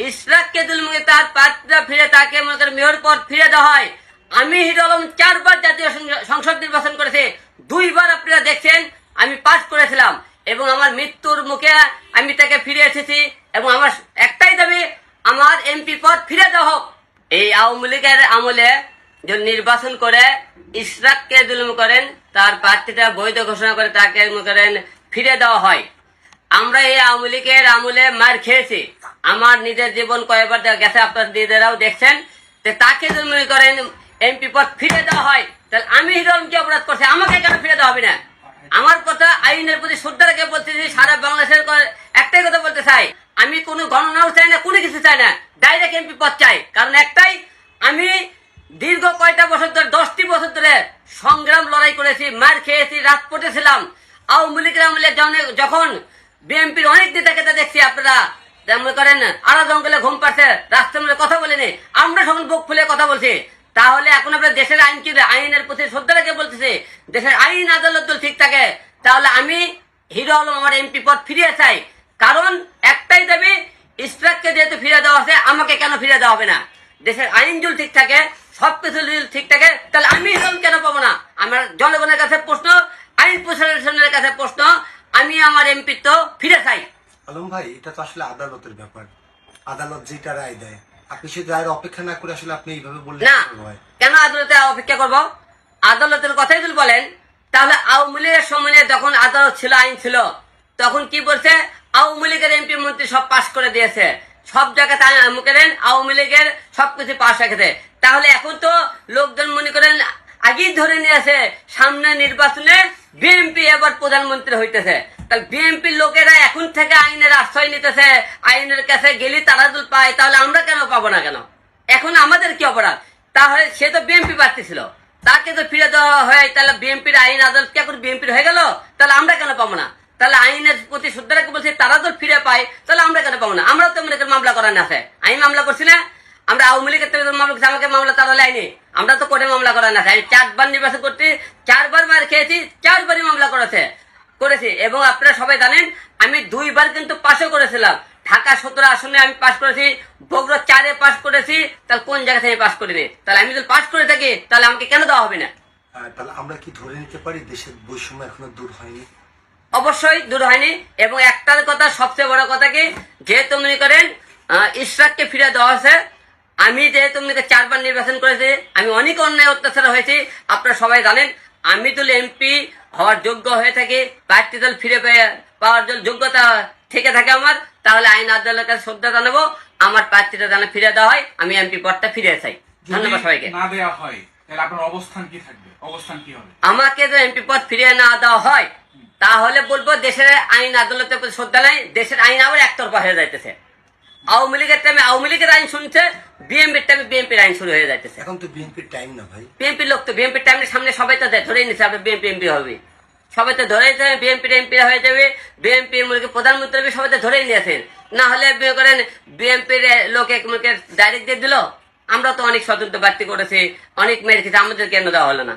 ইশরাককে তার প্রার্থীরা ফিরে তাকে মনে করেন মেয়র পদ ফিরে দেওয়া হয়। আমি হিরো আলম 4 বার জাতীয় সংসদ নির্বাচন করেছে, 2 বার আপনারা দেখছেন আমি পাস করেছিলাম এবং আমার মৃত্যুর মুখে আমি তাকে ফিরে এসেছি এবং আমার একটাই দাবি আমার এমপি পদ ফিরে দেওয়া হোক। এই আওয়ামী লীগের আমলে যে নির্বাচন করে ইশরাককে জুলুম করেন, তার প্রার্থীটা বৈধ ঘোষণা করে তাকে মনে করেন ফিরে দেওয়া হয়। আমরা এই আওয়ামী লীগের আমলে মার খেয়েছি, আমার নিজের জীবন কয়েকবার গেছে, আপনার নিজেরাও দেখছেন। তাকে যদি মনে করেন এমপি পদ ফিরে দেওয়া হয়, তাহলে আমি হিরো আলম কি অপরাধ করছি, আমাকে কেন ফিরে দেওয়া হবে না? আমার কথা আইনের প্রতি শ্রদ্ধা রেখে বলতেছি, সারা বাংলাদেশের একটাই কথা বলতে চাই, আমি কোনো গণনাও চাই না, কোনো কিছু চাই না, ডাইরেক্ট এমপি পদ চাই। কারণ একটাই, আমি দীর্ঘ কয়টা বছর ধরে 10টি বছর ধরে সংগ্রাম লড়াই করেছি, মার খেয়েছি, রাজপথে ছিলাম। আওয়ামী লীগের আমলে যখন বিএনপির অনেক নেতাকে দেখছি, আপনারা মনে করেন আড়া জঙ্গলে ঘুম পাচ্ছে, রাস্তার মধ্যে কথা বলেনি, আমরা সখন বুক ফুলে কথা বলছি। তাহলে এখন আপনার দেশের আইন কি, আইনের প্রতি শ্রদ্ধা রেখে বলতেছে, দেশের আইন আদালত ঠিক থাকে, তাহলে আমি হিরো আলম আমার এমপি পদ ফিরিয়ে চাই। কারণ একটাই দাবি, ইশরাককে যেহেতু ফিরে দেওয়া আছে, আমাকে কেন ফিরে দেওয়া হবে না? দেশের আইন যদি ঠিক থাকে, সবকিছু যদি ঠিক থাকে, তাহলে আমি হিরো আলম কেন পাবো না? আমার জনগণের কাছে প্রশ্ন, আইন প্রশাসনের কাছে প্রশ্ন, আমি আমার এমপি তো ফিরে চাই। আলম ভাই, এটা তো আসলে আদালতের ব্যাপার, আদালত যেটা রায় দেয়, আপনি সেই রায়ের অপেক্ষা না করে আসলে আপনি এইভাবে বললেন না। কেন আদালতে অপেক্ষা করব? আদালতের কথাই যদি বলেন, তাহলে আওয়ামী লীগের সময় যখন আদালত ছিল, আইন ছিল, তখন কি বলছে, আওয়ামী লীগের এমপি মন্ত্রী সব পাশ করে দিয়েছে, সব জায়গাতে আওয়ামী লীগের সবকিছু পাশ রেখেছে। তাহলে এখন তো লোকজন মনে করেন আগেই ধরে নিয়েছে, সামনে নির্বাচনে বিএনপি এবার প্রধানমন্ত্রী হইতেছে। তাহলে বিএনপির লোকেরা এখন থেকে আইনের আশ্রয় নিতেছে, আইনের কাছে গেলে তারা যদি পায়, তাহলে আমরা কেন পাবো না? কেন এখন আমাদের কি অপরাধ? তাহলে সে তো বিএনপি প্রার্থী ছিল, তাকে তো ফিরে দেওয়া হয়, তাহলে বিএনপির আইন আদালত কি এখন বিএনপির হয়ে গেল? তাহলে আমরা কেন পাবো না? তাহলে আইনের প্রতি শ্রদ্ধা রেখে বলছি, তারা তো ফিরে পায়, তাহলে আমরা কেন পাবো না? আমরা তো মনে করি মামলা করার আছে, আমি মামলা করছি না, আমরা আওয়ামী লীগের থেকে মামলা করছি, আমাকে মামলা তারা লাইনি, আমরা তো করে মামলা করার আছে। আমি 4 বার নির্বাচন করছি, 4 বার মার খেয়েছি, 4 বারই মামলা করেছি এবং আপনারা সবাই জানেন আমি 2 বার কিন্তু পাশও করেছিলাম। ঢাকা 17 আসনে আমি পাশ করেছি, বগুড়া 4-এ পাশ করেছি, তাহলে কোন জায়গা থেকে পাশ করিনি? তাহলে আমি যদি পাশ করে থাকি, তাহলে আমাকে কেন দেওয়া হবে না? তাহলে আমরা কি ধরে নিতে পারি দেশের বৈষম্য এখনো দূর হয়নি? অবশ্যই দূর হয়নি। এবং একটার কথা, সবচেয়ে বড় কথা কি, যেহেতু মনে করেন ইশরাককে ফিরে দেওয়া হয়েছে, আমি যেহেতু 4 বার নির্বাচন করেছি, আমি অনেক অন্যায় অত্যাচার হয়েছি, আপনারা সবাই জানেন। আমি তো এমপি হওয়ার যোগ্য হয়ে থাকি, প্রার্থী দল ফিরে পাওয়ার জন্য যোগ্যতা থেকে থাকে আমার, তাহলে আইন আদালতের কাছে শ্রদ্ধা জানাবো, আমার প্রার্থীটা যেন ফিরে দেওয়া হয়, আমি এমপি পদটা ফিরে চাই। ধন্যবাদ সবাইকে। না দেওয়া হয় তাহলে আপনার অবস্থান কি থাকবে? অবস্থান কি হবে? আমাকে যদি এমপি পদ ফিরিয়ে না দেওয়া হয়, তাহলে বলবো দেশের আইন আদালতের প্রতি শ্রদ্ধা নাই, দেশের আইন আবার একতরফা হয়ে যাইতেছে। আওয়ামী লীগের টাইমে আওয়ামী লীগের আইন শুনছে, বিএনপির টাইমে বিএনপির আইন শুরু হয়ে যাইতেছে। এখন তো বিএনপির টাইম না ভাই, বিএনপির লোক তো বিএনপির টাইমের সামনে সবাই তো ধরেই নিচ্ছে আপনার বিএনপি এমপি হবে, সবাই তো ধরেই বিএনপির এমপি হয়ে যাবে, বিএনপির প্রধানমন্ত্রী হবে, সবাই তো ধরেই নিয়েছেন। না হলে করেন বিএনপির লোকে ডাইরেক্ট দিয়ে দিল। আমরা তো অনেক স্বতন্ত্র প্রার্থী করেছি, অনেক মেরে খেয়েছি, আমাদের কেন দেওয়া হলো না?